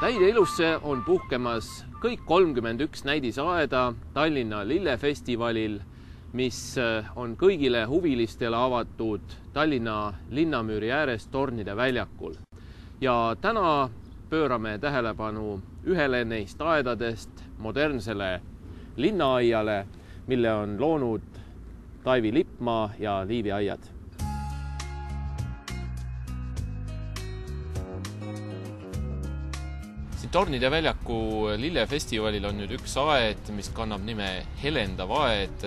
Täide ilusse on puhkemas kõik 31 näidisaeda Tallinna lillefestivalil, mis on kõigile huvilistele avatud Tallinna linnamüüri ääres Tornide väljakul. Ja täna pöörame tähelepanu ühele neist aedadest, modernsele linnaaiale, mille on loonud Taivi Lippmaa ja Liivi Aiad. Tornide väljaku lillefestivalil on nüüd üks aed, mis kannab nime Helendav aed.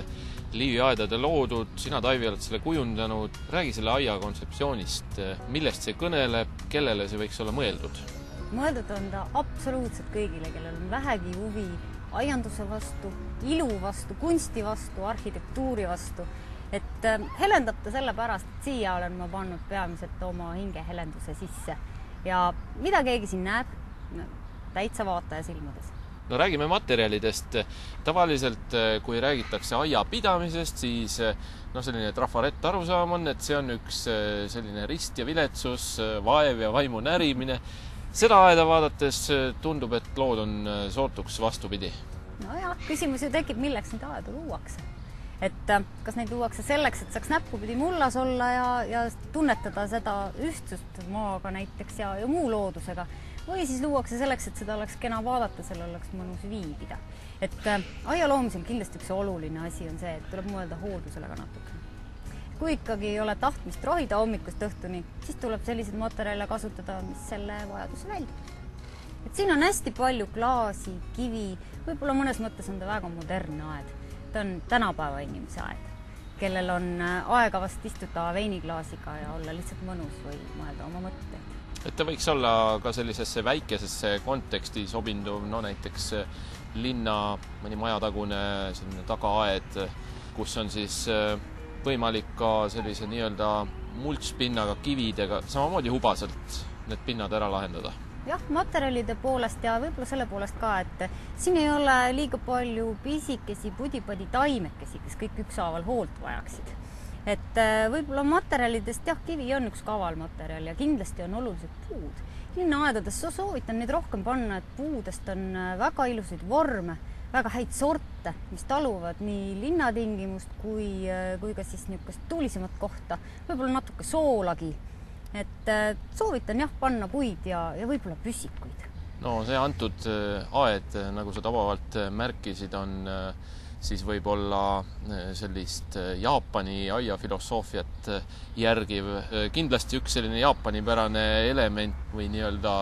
Liivi aedade loodud, sina, Taivi, oled selle kujundanud. Räägi selle aia kontseptsioonist. Millest see kõneleb, kellele see võiks olla mõeldud? Mõeldud on ta absoluutselt kõigile, kellel on vähegi huvi aianduse vastu, ilu vastu, kunsti vastu, arhitektuuri vastu. Et helendab ta sellepärast, et siia olen ma pannud peamiselt oma hinge helenduse sisse. Ja mida keegi siin näeb? Täitsa vaataja silmades. No räägime materjalidest. Tavaliselt, kui räägitakse aia pidamisest, siis selline trafarett arusaam on, et see on üks selline rist ja viletsus, vaev ja vaimu närimine. Seda aeda vaadates tundub, et lood on sootuks vastupidi. No jah, küsimus ju tekib, milleks neid aedu luuakse. Et kas neid luuakse selleks, et saaks näppupidi mullas olla ja tunnetada seda ühtsust maaga näiteks ja muu loodusega. Või siis luuakse selleks, et seda oleks kena vaadata, selle oleks mõnus viibida. Et aia loomisel kindlasti üks oluline asi on see, et tuleb mõelda hooldusele ka natuke. Kui ikkagi ei ole tahtmist rohida hommikust õhtuni, siis tuleb sellised materjale kasutada, mis selle vajaduse väldib. Et siin on hästi palju klaasi, kivi, võib-olla mõnes mõttes on ta väga modernne aed. Ta on tänapäeva inimese aed, kellel on aega vast istuda veiniklaasiga ja olla lihtsalt mõnus või mõelda oma mõtteid. Et ta võiks olla ka sellisesse väikesesse konteksti sobinduv, näiteks linna mõni majatagune selline tagaaed, kus on siis võimalik ka sellise nii-öelda multspinnaga kividega samamoodi hubaselt need pinnad ära lahendada. Jah, materjalide poolest ja võib-olla selle poolest ka, et siin ei ole liiga palju pisikesi pudipadi taimekesi, kes kõik ükshaaval hoolt vajaksid. Et võib-olla materjalidest, jah, kivi on üks kaval materjal ja kindlasti on olulised puud. Linnaaedades soovitan neid rohkem panna, et puudest on väga ilusaid vorme, väga häid sorte, mis taluvad nii linnatingimust kui ka siis niisugust tuulisemat kohta, võib-olla natuke soolagi. Et soovitan jah panna puid ja võib-olla püssikuid. No see antud aed, nagu sa tabavalt märkisid, on siis võib-olla sellist Jaapani aiafilosoofiat järgiv. Kindlasti üks selline jaapanipärane element või nii-öelda,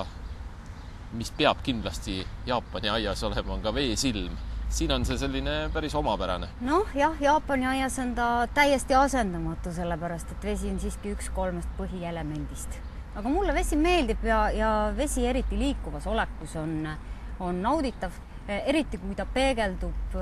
mis peab kindlasti Jaapani aias olema, on ka veesilm. Siin on see selline päris omapärane. Noh, jah, Jaapani aias on ta täiesti asendamatu, sellepärast, et vesi on siiski üks 3 põhielemendist. Aga mulle vesi meeldib ja vesi eriti liikuvas olekus on nauditav. Eriti kui ta peegeldub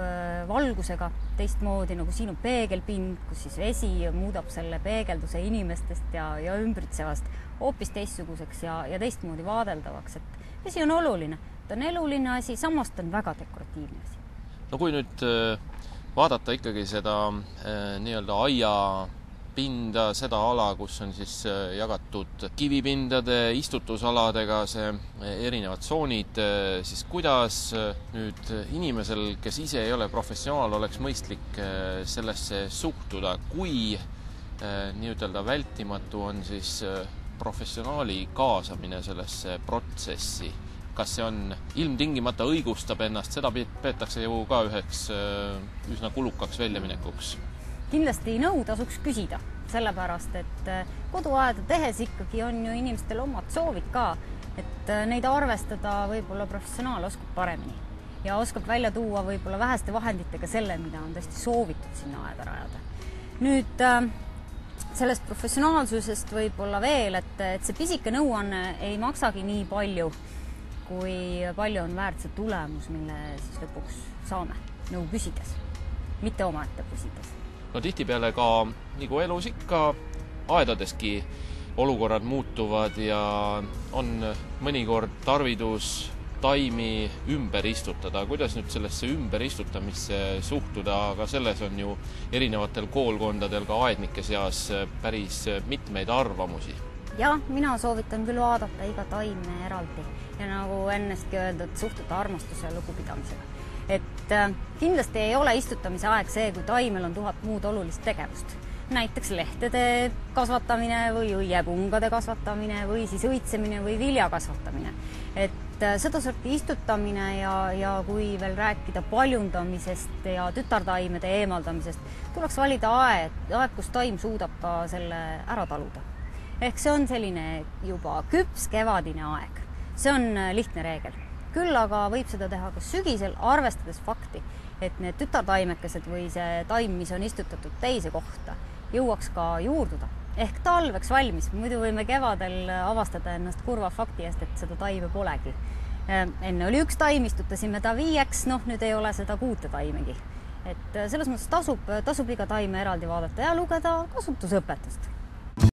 valgusega teistmoodi, nagu siin on peegelpind, kus siis vesi muudab selle peegelduse inimestest ja ümbritsevast hoopis teistsuguseks ja teistmoodi vaadeldavaks. Et vesi on oluline, ta on eluline asi, samas ta on väga dekoratiivne asi. No kui nüüd vaadata ikkagi seda nii-öelda aia pinda, seda ala, kus on siis jagatud kivipindade, istutusaladega see erinevad tsoonid, siis kuidas nüüd inimesel, kes ise ei ole professionaal, oleks mõistlik sellesse suhtuda, kui nii-ütelda vältimatu on siis professionaali kaasamine sellesse protsessi? Kas see on ilmtingimata õigustab ennast, seda peetakse ju ka üheks üsna kulukaks väljaminekuks? Kindlasti nõu tasuks küsida, sellepärast, et koduaeda tehes ikkagi on ju inimestel omad soovid ka, et neid arvestada võib-olla professionaal oskab paremini ja oskab välja tuua võib-olla väheste vahenditega selle, mida on tõesti soovitud sinna aeda rajada. Nüüd sellest professionaalsusest võib-olla veel, et see pisike nõuanne ei maksagi nii palju, kui palju on väärt see tulemus, mille siis lõpuks saame nõu küsides, mitte omaette püsides. No tihtipeale ka, nagu elus ikka, aedadeski olukorrad muutuvad ja on mõnikord tarvidus taimi ümber istutada. Kuidas nüüd sellesse ümber istutamisse suhtuda, aga selles on ju erinevatel koolkondadel ka aednike seas päris mitmeid arvamusi. Ja mina soovitan küll vaadata iga taime eraldi ja nagu ennestki öeldud, suhtuda armastuse ja lugupidamisega. Et kindlasti ei ole istutamise aeg see, kui taimel on 1000 muud olulist tegevust. Näiteks lehtede kasvatamine või õiepungade kasvatamine või siis õitsemine või vilja kasvatamine. Et sedasorti istutamine ja kui veel rääkida paljundamisest ja tütartaimede eemaldamisest, tuleks valida aeg, kus taim suudab ka selle ära taluda. Ehk see on selline juba küps kevadine aeg. See on lihtne reegel. Küll aga võib seda teha ka sügisel, arvestades fakti, et need tütartaimekesed või see taim, mis on istutatud teise kohta, jõuaks ka juurduda. Ehk talveks valmis. Muidu võime kevadel avastada ennast kurva fakti eest, et seda taime polegi. Enne oli 1 taim, istutasime ta 5, nüüd ei ole seda 6 taimegi. Et selles mõttes tasub iga taime eraldi vaadata ja lugeda kasutusõpetust.